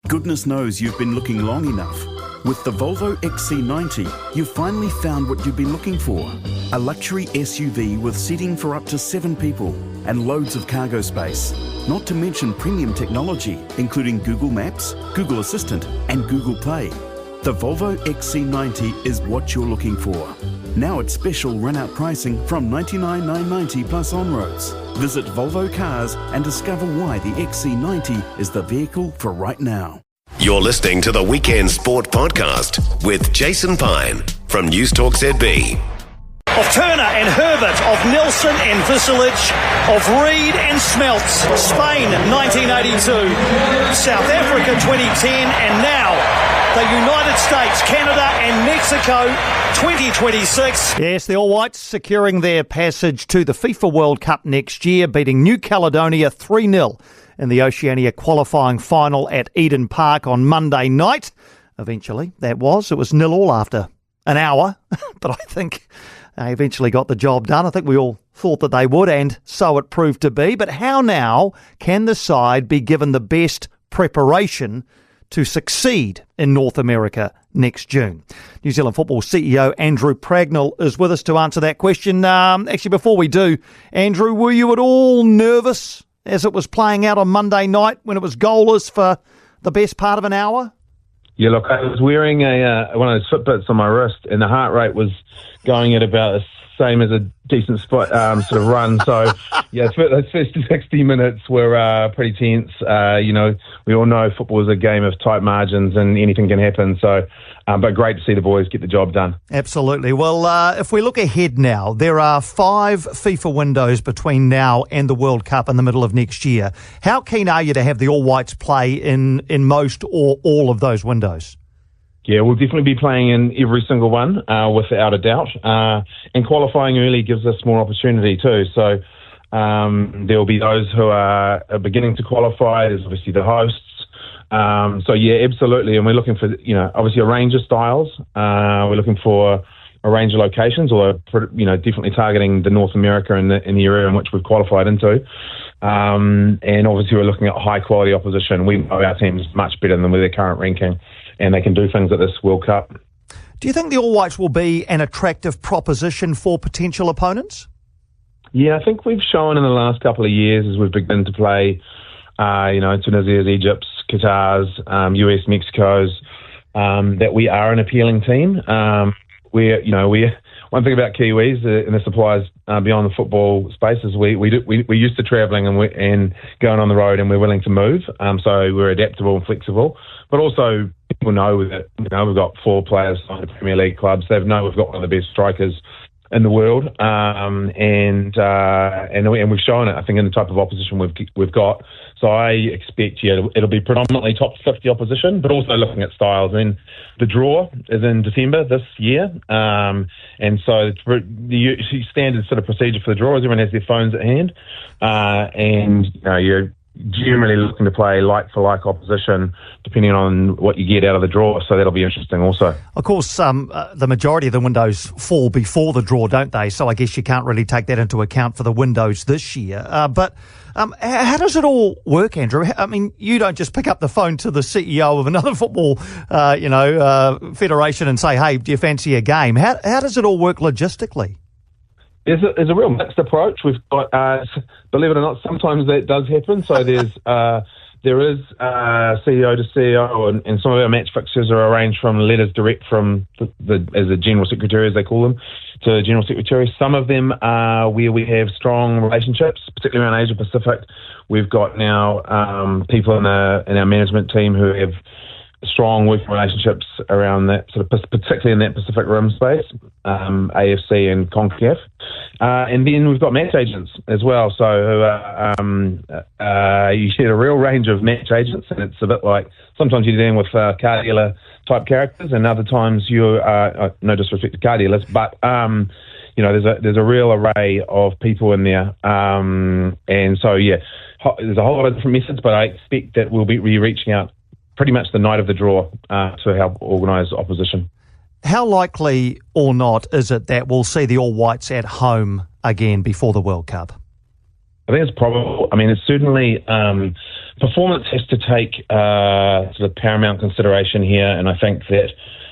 Goodness knows you've been looking long enough. With the Volvo XC90, you've finally found what you've been looking for. A luxury SUV with seating for up to 7 people and loads of cargo space. Not to mention premium technology, including Google Maps, Google Assistant and Google Play. The Volvo XC90 is what you're looking for. Now at special run-out pricing from $99,990 plus on-roads. Visit Volvo Cars and discover why the XC90 is the vehicle for right now. You're listening to the Weekend Sport Podcast with Jason Pine from News Talk ZB. Of Turner and Herbert, of Nelson and Visilic, of Reed and Smeltz. Spain 1982, South Africa 2010, and now the United States, Canada and Mexico 2026. Yes, the All Whites securing their passage to the FIFA World Cup next year, beating New Caledonia 3-0 in the Oceania qualifying final at Eden Park on Monday night. Eventually, it was 0-0 after an hour, but I think they eventually got the job done. I think we all thought that they would, and so it proved to be. But how now can the side be given the best preparation to succeed in North America next June? New Zealand Football CEO Andrew Pragnell is with us to answer that question. Actually, before we do, Andrew, were you at all nervous as it was playing out on Monday night when it was goalless for the best part of an hour? Yeah, look, I was wearing one of those Fitbits on my wrist, and the heart rate was going at about the same as a decent sort of run. So, yeah, those first 60 minutes were pretty tense. We all know football is a game of tight margins and anything can happen. So, but great to see the boys get the job done. Absolutely. Well, if we look ahead now, there are 5 FIFA windows between now and the World Cup in the middle of next year. How keen are you to have the All Whites play in most or all of those windows? Yeah, we'll definitely be playing in every single one, without a doubt. And qualifying early gives us more opportunity too. So there will be those who are beginning to qualify. There's obviously the hosts. So yeah, absolutely. And we're looking for, obviously a range of styles. We're looking for a range of locations, although, definitely targeting the North America in the area in which we've qualified into. And obviously we're looking at high quality opposition. We know our team's much better than with their current ranking, and they can do things at this World Cup. Do you think the All Whites will be an attractive proposition for potential opponents? Yeah, I think we've shown in the last couple of years as we've begun to play, Tunisia's, Egypt's, Qatar's, US, Mexico's, that we are an appealing team. One thing about Kiwis, and this applies beyond the football space, is we're used to travelling and going on the road, and we're willing to move. So we're adaptable and flexible. But also, people know that we've got 4 players signed to Premier League clubs. They know we've got one of the best strikers in the world, and we've shown it, I think, in the type of opposition we've got. So I expect, it'll be predominantly top 50 opposition, but also looking at styles. I mean, the draw is in December this year, and so the standard sort of procedure for the draw is everyone has their phones at hand, and you're generally looking to play like-for-like opposition depending on what you get out of the draw, so that'll be interesting also. Of course, the majority of the windows fall before the draw, don't they? So I guess you can't really take that into account for the windows this year. But how does it all work, Andrew? I mean, you don't just pick up the phone to the CEO of another football federation and say, hey, do you fancy a game? How does it all work logistically? There's a real mixed approach. We've got, believe it or not, sometimes that does happen. So there is CEO to CEO, and some of our match fixtures are arranged from letters direct from as a general secretary, as they call them, to general secretary. Some of them are where we have strong relationships, particularly around Asia Pacific. We've got now people in our management team who have strong working relationships around that, sort of particularly in that Pacific Rim space, AFC and CONCACAF. And then we've got match agents as well. So you get a real range of match agents, and it's a bit like sometimes you're dealing with car dealer type characters, and other times you are, no disrespect to car dealers, but there's a real array of people in there. And so, yeah, there's a whole lot of different methods, but I expect that we'll be reaching out pretty much the night of the draw to help organise opposition. How likely or not is it that we'll see the All Whites at home again before the World Cup? I think it's probable. I mean, it's certainly performance has to take sort of paramount consideration here, and I think that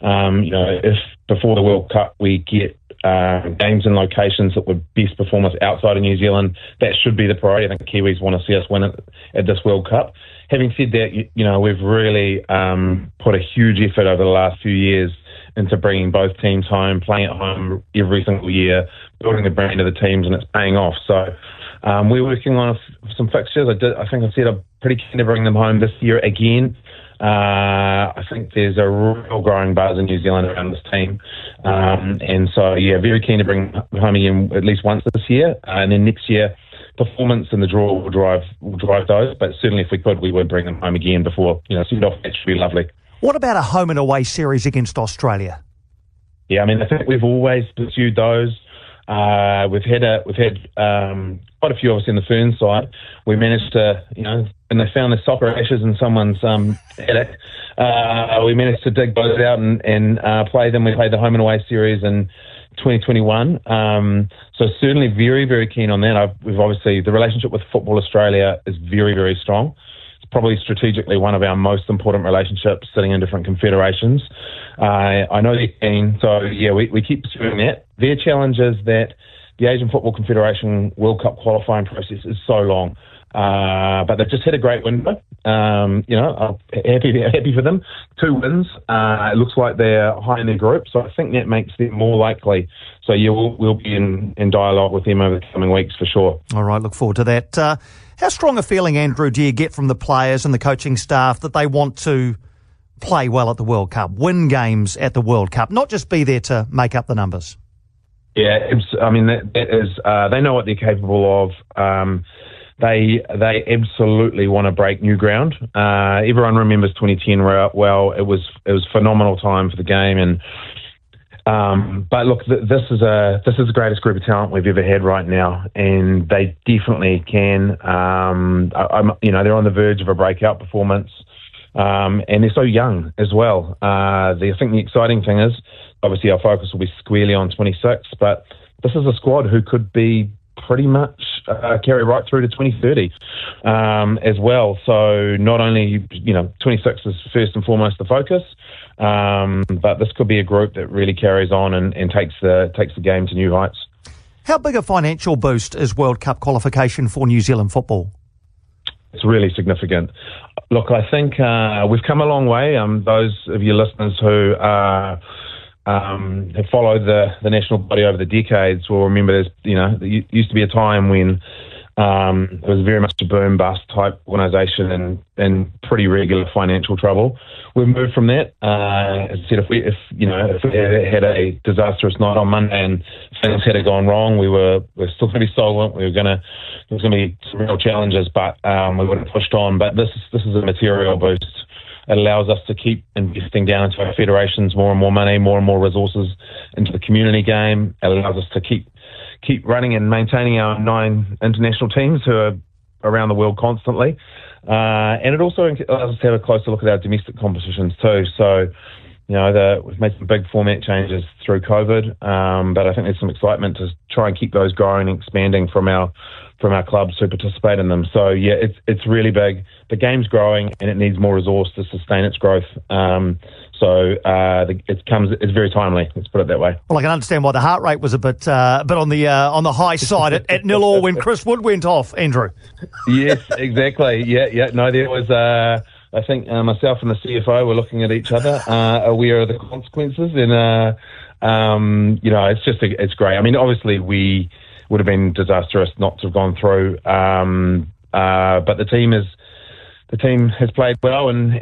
if before the World Cup we get games and locations that would best perform us outside of New Zealand, that should be the priority. I think Kiwis want to see us win it at this World Cup. Having said that, we've really put a huge effort over the last few years into bringing both teams home, playing at home every single year, building the brand of the teams, and it's paying off. So we're working on some fixtures. I think I said I'm pretty keen to bring them home this year again. I think there's a real growing buzz in New Zealand around this team. And so, very keen to bring them home again at least once this year. And then next year, performance and the draw will drive those. But certainly if we could, we would bring them home again before, send-off match would be lovely. What about a home and away series against Australia? Yeah, I mean, I think we've always pursued those. We've had quite a few of us in the Ferns side. We managed to, when they found the soccer ashes in someone's attic, we managed to dig those out and play them. We played the home and away series in 2021. So certainly very, very keen on that. We've obviously, the relationship with Football Australia is very, very strong. It's probably strategically one of our most important relationships, sitting in different confederations. I know they're keen, so we keep pursuing that. Their challenge is that the Asian Football Confederation World Cup qualifying process is so long, but they've just had a great window. I'm happy for them. 2 wins. It looks like they're high in their group, so I think that makes them more likely. So we'll be in dialogue with them over the coming weeks for sure. All right, look forward to that. How strong a feeling, Andrew, do you get from the players and the coaching staff that they want to play well at the World Cup, win games at the World Cup, not just be there to make up the numbers? Yeah, that is. They know what they're capable of. They absolutely want to break new ground. Everyone remembers 2010 well. It was phenomenal time for the game, and but look, this is the greatest group of talent we've ever had right now, and they definitely can. They're on the verge of a breakout performance. And they're so young as well. I think the exciting thing is, obviously our focus will be squarely on 26, but this is a squad who could be pretty much carry right through to 2030 as well. So not only, 26 is first and foremost the focus, but this could be a group that really carries on and takes the game to new heights. How big a financial boost is World Cup qualification for New Zealand football? It's really significant. Look, I think we've come a long way. Those of your listeners who have followed the national body over the decades will remember there used to be a time when it was very much a boom-bust type organisation and pretty regular financial trouble. We've moved from that. As I said, if we had a disastrous night on Monday and things had gone wrong, we're still going to be solvent. There was going to be some real challenges, but we would have pushed on. But this is a material boost. It allows us to keep investing down into our federations, more and more money, more and more resources into the community game. It allows us to keep running and maintaining our 9 international teams who are around the world constantly. And it also allows us to have a closer look at our domestic competitions too. So, we've made some big format changes through COVID, but I think there's some excitement to try and keep those growing and expanding from our clubs who participate in them. So yeah, it's really big. The game's growing and it needs more resource to sustain its growth. It's very timely. Let's put it that way. Well, I can understand why the heart rate was a bit on the high side at 0-0 when Chris Wood went off, Andrew. Yes, exactly. Yeah. No, there was. I think myself and the CFO were looking at each other, aware of the consequences, and it's great. I mean, obviously we would have been disastrous not to have gone through, but the team has played well, and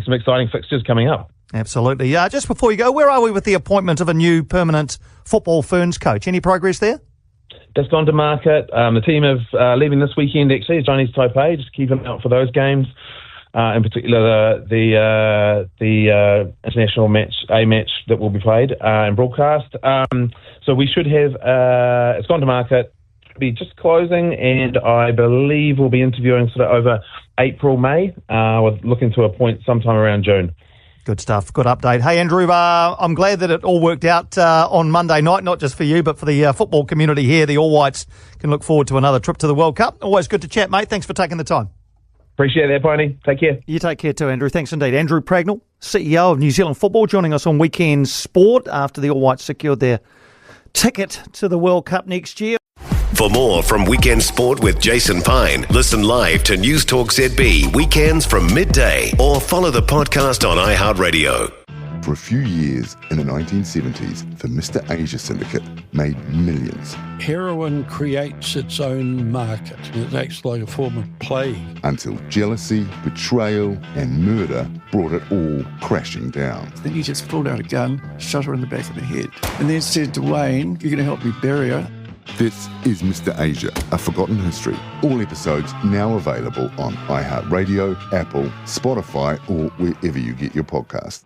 some exciting fixtures coming up. Absolutely. Just before you go, where are we with the appointment of a new permanent Football Ferns coach? Any progress there? That's gone to market. The team is leaving this weekend, actually. It's Chinese Taipei, just keep an eye out for those games. In particular, the international match that will be played and broadcast. So we should have, it's gone to market, be just closing, and I believe we'll be interviewing sort of over April, May. We're looking to appoint sometime around June. Good stuff. Good update. Hey, Andrew, I'm glad that it all worked out on Monday night, not just for you, but for the football community here. The All Whites can look forward to another trip to the World Cup. Always good to chat, mate. Thanks for taking the time. Appreciate that, Piney. Take care. You take care too, Andrew. Thanks indeed. Andrew Pragnell, CEO of New Zealand Football, joining us on Weekend Sport after the All Whites secured their ticket to the World Cup next year. For more from Weekend Sport with Jason Pine, listen live to News Talk ZB weekends from midday or follow the podcast on iHeartRadio. For a few years in the 1970s, the Mr. Asia Syndicate made millions. Heroin creates its own market. It acts like a form of plague. Until jealousy, betrayal and murder brought it all crashing down. Then he just pulled out a gun, shot her in the back of the head, and then said to Wayne, "You're going to help me bury her." This is Mr. Asia, a forgotten history. All episodes now available on iHeartRadio, Apple, Spotify or wherever you get your podcasts.